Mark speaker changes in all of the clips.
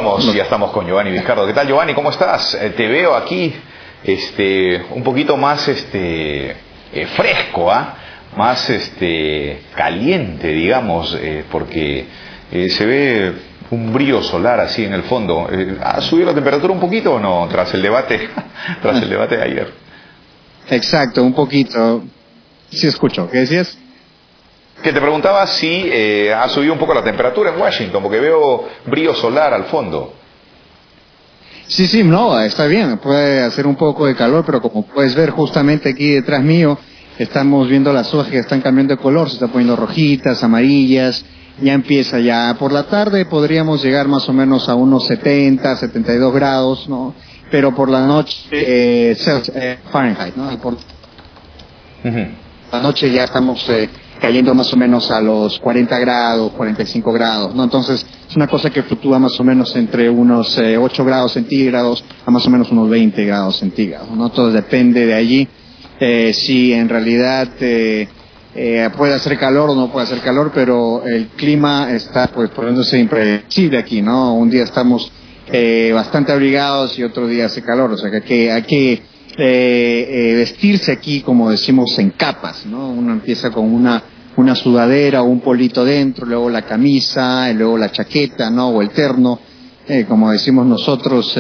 Speaker 1: Ya estamos con Giovanni Vizcardo. ¿Qué tal, Giovanni? ¿Cómo estás? Te veo aquí, un poquito más, fresco, ¿ah? Más, caliente, digamos, porque se ve un brillo solar así en el fondo. ¿Ha subido la temperatura un poquito o no tras el debate, tras el debate de ayer?
Speaker 2: Exacto, un poquito. Sí escucho. ¿Qué decías?
Speaker 1: Que te preguntaba si ha subido un poco la temperatura en Washington, porque veo brillo solar al fondo.
Speaker 2: Sí, no, está bien, puede hacer un poco de calor, pero como puedes ver justamente aquí detrás mío, estamos viendo las hojas que están cambiando de color, se están poniendo rojitas, amarillas, ya empieza ya. Por la tarde podríamos llegar más o menos a unos 70, 72 grados, ¿no? Pero por la noche, Fahrenheit, ¿no? Por la noche ya estamos cayendo más o menos a los 40 grados, 45 grados, ¿no? Entonces, es una cosa que fluctúa más o menos entre unos 8 grados centígrados a más o menos unos 20 grados centígrados, ¿no? Todo depende de allí, si en realidad puede hacer calor o no puede hacer calor, pero el clima está, pues, poniéndose impredecible aquí, ¿no? Un día estamos bastante abrigados y otro día hace calor, o sea que hay que vestirse aquí, como decimos, en capas, ¿no? Uno empieza con una sudadera o un polito dentro, luego la camisa, y luego la chaqueta, ¿no? O el terno, como decimos nosotros,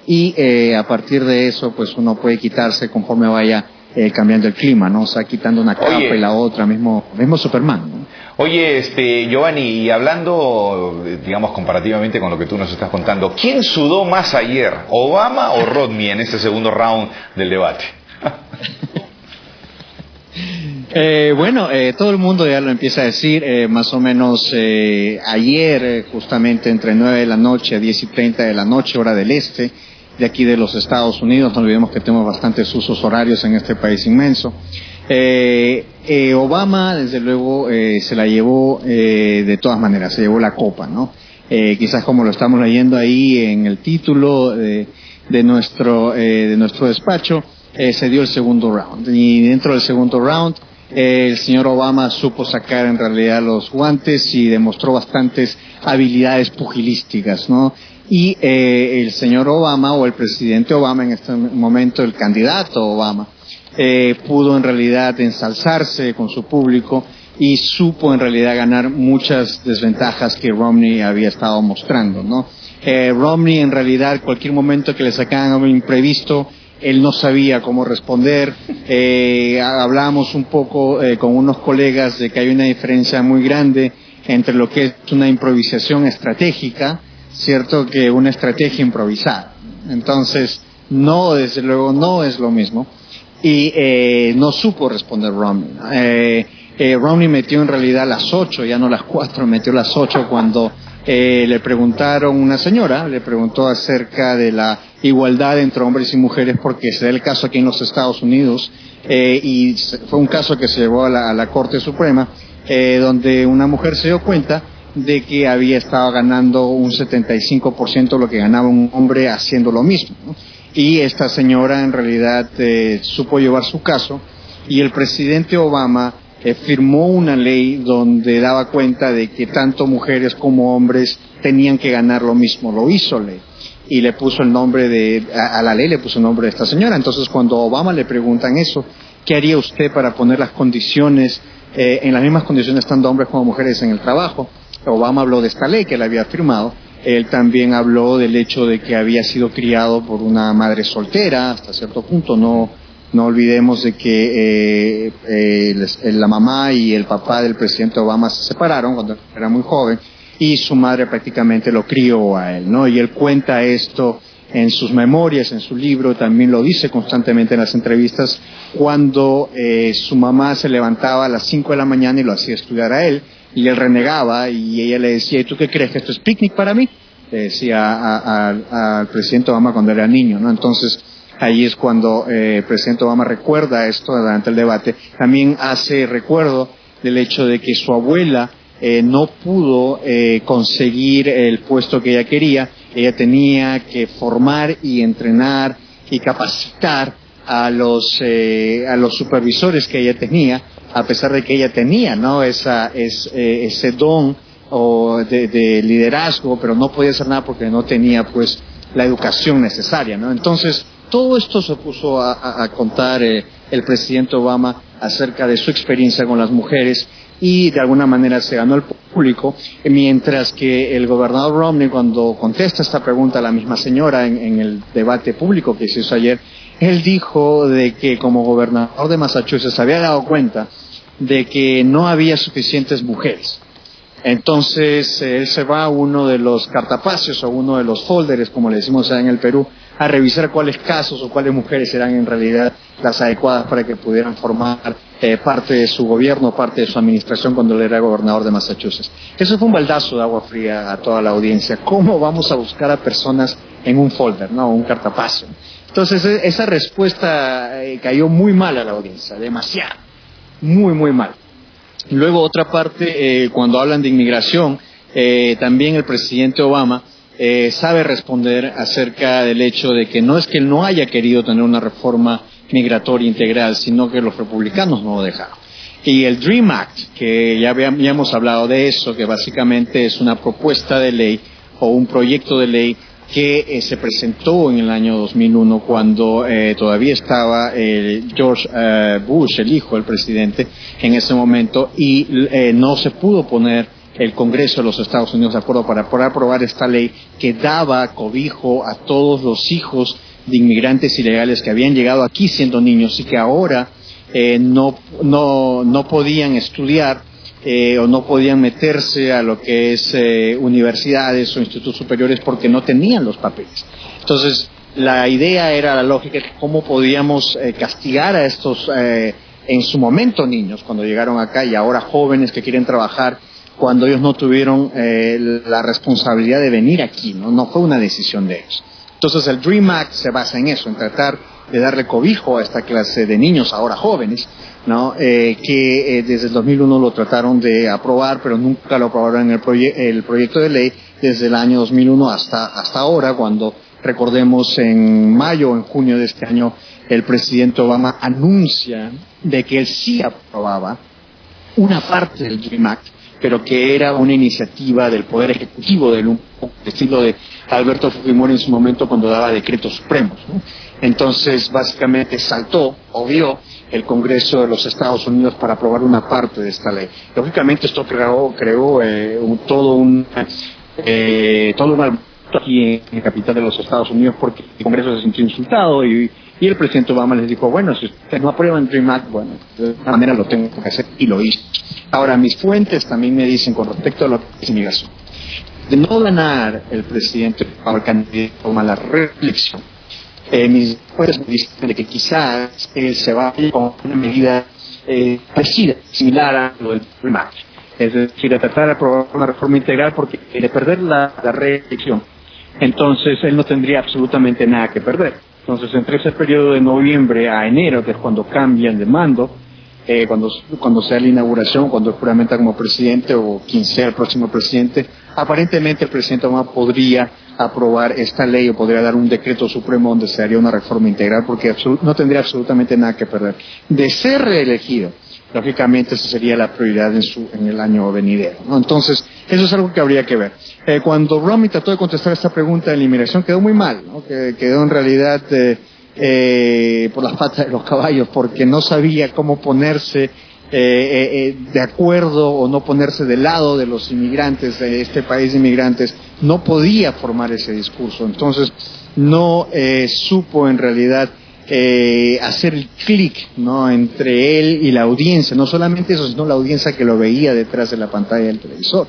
Speaker 2: y a partir de eso, pues uno puede quitarse conforme vaya cambiando el clima, ¿no? O sea, quitando una capa y la otra, mismo Superman, ¿no?
Speaker 1: Oye, Giovanni, y hablando, digamos, comparativamente con lo que tú nos estás contando, ¿quién sudó más ayer, Obama o Romney en este segundo round del debate?
Speaker 2: Todo el mundo ya lo empieza a decir, más o menos ayer, justamente entre 9 de la noche a 10:30 de la noche, hora del este, de aquí de los Estados Unidos. No olvidemos que tenemos bastantes usos horarios en este país inmenso. Obama, desde luego, se la llevó de todas maneras, se llevó la copa, ¿no? Quizás como lo estamos leyendo ahí en el título de nuestro despacho, se dio el segundo round. Y dentro del segundo round, el señor Obama supo sacar en realidad los guantes y demostró bastantes habilidades pugilísticas, ¿no? Y el señor Obama, o el presidente Obama en este momento, el candidato Obama, pudo en realidad ensalzarse con su público y supo en realidad ganar muchas desventajas que Romney había estado mostrando, ¿no? Romney en realidad, cualquier momento que le sacaban algo imprevisto, él no sabía cómo responder. Hablábamos un poco con unos colegas de que hay una diferencia muy grande entre lo que es una improvisación estratégica, cierto, que una estrategia improvisada. Entonces, no, desde luego no es lo mismo. Y no supo responder Romney. Romney metió en realidad las 8, ya no las 4, metió las 8 cuando le preguntaron, una señora le preguntó acerca de la igualdad entre hombres y mujeres, porque se da el caso aquí en los Estados Unidos, y fue un caso que se llevó a la Corte Suprema, donde una mujer se dio cuenta de que había estado ganando un 75% lo que ganaba un hombre haciendo lo mismo, ¿no? Y esta señora en realidad supo llevar su caso, y el presidente Obama firmó una ley donde daba cuenta de que tanto mujeres como hombres tenían que ganar lo mismo. Lo hizo ley y le puso el nombre a la ley le puso el nombre de esta señora. Entonces, cuando a Obama le preguntan eso, ¿qué haría usted para poner las condiciones en las mismas condiciones tanto hombres como mujeres en el trabajo? Obama habló de esta ley que él había firmado. Él también habló del hecho de que había sido criado por una madre soltera hasta cierto punto. No olvidemos de que la mamá y el papá del presidente Obama se separaron cuando era muy joven, y su madre prácticamente lo crió a él, ¿no? Y él cuenta esto en sus memorias, en su libro, también lo dice constantemente en las entrevistas, cuando su mamá se levantaba a las 5 de la mañana y lo hacía estudiar a él, y él renegaba, y ella le decía, ¿y tú qué crees, que esto es picnic para mí? Le decía al presidente Obama cuando era niño, ¿no? Entonces, ahí es cuando el presidente Obama recuerda esto durante el debate. También hace recuerdo del hecho de que su abuela no pudo conseguir el puesto que ella quería. Ella tenía que formar y entrenar y capacitar a los supervisores que ella tenía, a pesar de que ella tenía, ¿no? ese don o de liderazgo, pero no podía hacer nada porque no tenía pues la educación necesaria, ¿no? Entonces todo esto se puso a contar el presidente Obama acerca de su experiencia con las mujeres y de alguna manera se ganó el público, mientras que el gobernador Romney, cuando contesta esta pregunta a la misma señora en el debate público que se hizo ayer, él dijo de que como gobernador de Massachusetts había dado cuenta de que no había suficientes mujeres. Entonces él se va a uno de los cartapacios o uno de los folders, como le decimos allá en el Perú, a revisar cuáles casos o cuáles mujeres eran en realidad las adecuadas para que pudieran formar parte de su gobierno, parte de su administración cuando él era gobernador de Massachusetts. Eso fue un baldazo de agua fría a toda la audiencia. ¿Cómo vamos a buscar a personas en un folder, no, un cartapacio? Entonces esa respuesta cayó muy mal a la audiencia, demasiado, muy mal. Luego otra parte, cuando hablan de inmigración, también el presidente Obama sabe responder acerca del hecho de que no es que él no haya querido tener una reforma migratoria integral, sino que los republicanos no lo dejaron. Y el DREAM Act, que ya habíamos hablado de eso, que básicamente es una propuesta de ley o un proyecto de ley que se presentó en el año 2001 cuando todavía estaba George Bush, el hijo del presidente, en ese momento, y no se pudo poner el Congreso de los Estados Unidos de acuerdo para poder aprobar esta ley que daba cobijo a todos los hijos de inmigrantes ilegales que habían llegado aquí siendo niños y que ahora no podían estudiar o no podían meterse a lo que es universidades o institutos superiores porque no tenían los papeles. Entonces, la idea era la lógica de cómo podíamos castigar a estos en su momento niños cuando llegaron acá y ahora jóvenes que quieren trabajar cuando ellos no tuvieron la responsabilidad de venir aquí, no fue una decisión de ellos. Entonces el DREAM Act se basa en eso, en tratar de darle cobijo a esta clase de niños, ahora jóvenes, ¿no? Que desde el 2001 lo trataron de aprobar, pero nunca lo aprobaron en el proyecto de ley desde el año 2001 hasta ahora, cuando, recordemos, en mayo o en junio de este año, el presidente Obama anuncia de que él sí aprobaba una parte del DREAM Act, pero que era una iniciativa del Poder Ejecutivo, del estilo de Alberto Fujimori en su momento cuando daba decretos supremos, ¿no? Entonces, básicamente saltó, obvió, el Congreso de los Estados Unidos para aprobar una parte de esta ley. Lógicamente esto creó todo un alboroto aquí en la capital de los Estados Unidos porque el Congreso se sintió insultado y el presidente Obama les dijo, bueno, si ustedes no aprueban el DREAM Act, bueno, de alguna manera lo tengo que hacer y lo hizo. Ahora, mis fuentes también me dicen con respecto a lo que es inmigración, de no ganar el presidente o el candidato a la reelección, mis fuentes me dicen de que quizás se va con una medida parecida, similar a lo del DREAM Act. Es decir, a tratar de aprobar una reforma integral porque de perder la reelección, entonces él no tendría absolutamente nada que perder. Entonces, entre ese periodo de noviembre a enero, que es cuando cambian de mando, cuando sea la inauguración, cuando él juramenta como presidente o quien sea el próximo presidente, aparentemente el presidente Obama podría aprobar esta ley o podría dar un decreto supremo donde se haría una reforma integral porque no tendría absolutamente nada que perder. De ser reelegido, lógicamente esa sería la prioridad en el año venidero, ¿no? Entonces, eso es algo que habría que ver. Cuando Romney trató de contestar esta pregunta de la inmigración quedó muy mal, ¿no? Quedó en realidad por las patas de los caballos porque no sabía cómo ponerse de acuerdo o no ponerse del lado de los inmigrantes, de este país de inmigrantes, no podía formar ese discurso. Entonces, no supo en realidad hacer el clic, ¿no?, entre él y la audiencia, no solamente eso, sino la audiencia que lo veía detrás de la pantalla del televisor.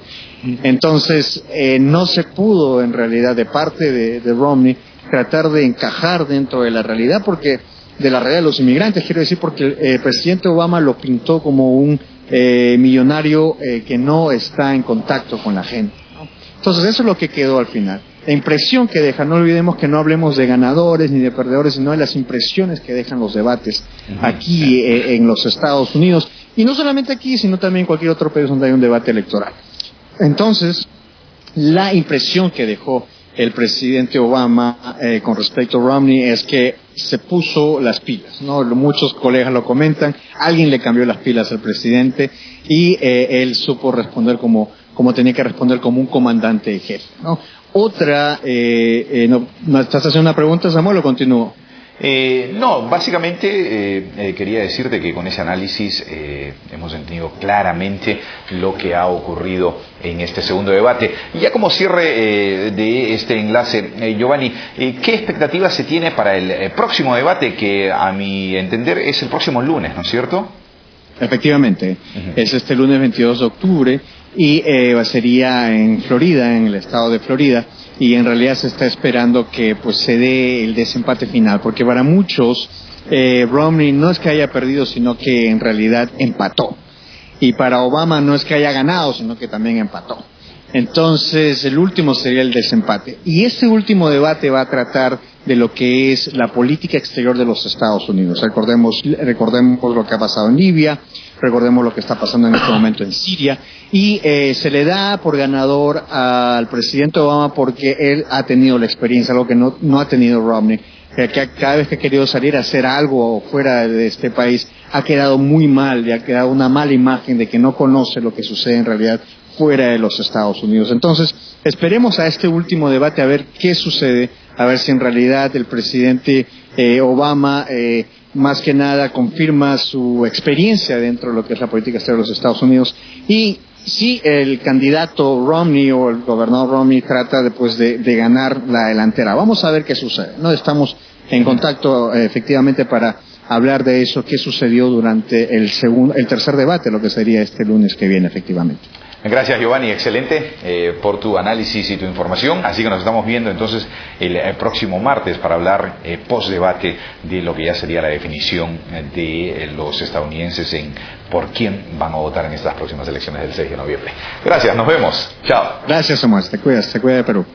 Speaker 2: Entonces, no se pudo en realidad de parte de Romney tratar de encajar dentro de la realidad, porque de la realidad de los inmigrantes, quiero decir, porque el presidente Obama lo pintó como un millonario que no está en contacto con la gente, ¿no? Entonces, eso es lo que quedó al final. La impresión que deja, no olvidemos que no hablemos de ganadores ni de perdedores, sino de las impresiones que dejan los debates aquí en los Estados Unidos, y no solamente aquí, sino también en cualquier otro país donde hay un debate electoral. Entonces, la impresión que dejó el presidente Obama con respecto a Romney es que se puso las pilas, ¿no? Muchos colegas lo comentan, alguien le cambió las pilas al presidente y él supo responder como como tenía que responder como un comandante jefe, ¿no? Otra, ¿no estás haciendo una pregunta, Samuel, o continúo?
Speaker 1: No, básicamente quería decirte que con ese análisis hemos entendido claramente lo que ha ocurrido en este segundo debate. Y ya como cierre de este enlace, Giovanni, ¿qué expectativas se tiene para el próximo debate, que a mi entender es el próximo lunes, ¿no es cierto?
Speaker 2: Efectivamente, es este lunes 22 de octubre y sería en Florida, en el estado de Florida, y en realidad se está esperando que pues se dé el desempate final, porque para muchos Romney no es que haya perdido, sino que en realidad empató, y para Obama no es que haya ganado, sino que también empató. Entonces el último sería el desempate, y este último debate va a tratar de lo que es la política exterior de los Estados Unidos. Recordemos lo que ha pasado en Libia, recordemos lo que está pasando en este momento en Siria, y se le da por ganador al presidente Obama porque él ha tenido la experiencia, algo que no ha tenido Romney, que cada vez que ha querido salir a hacer algo fuera de este país ha quedado muy mal, y ha quedado una mala imagen de que no conoce lo que sucede en realidad fuera de los Estados Unidos. Entonces, esperemos a este último debate a ver qué sucede, a ver si en realidad el presidente Obama más que nada confirma su experiencia dentro de lo que es la política exterior de los Estados Unidos, y si el candidato Romney o el gobernador Romney trata después de ganar la delantera. Vamos a ver qué sucede, ¿no? Estamos en contacto efectivamente para hablar de eso, qué sucedió durante el tercer debate, lo que sería este lunes que viene efectivamente.
Speaker 1: Gracias, Giovanni, excelente por tu análisis y tu información. Así que nos estamos viendo entonces el próximo martes para hablar post-debate de lo que ya sería la definición de los estadounidenses en por quién van a votar en estas próximas elecciones del 6 de noviembre. Gracias, nos vemos. Chao.
Speaker 2: Gracias, Omar. Te cuida de Perú.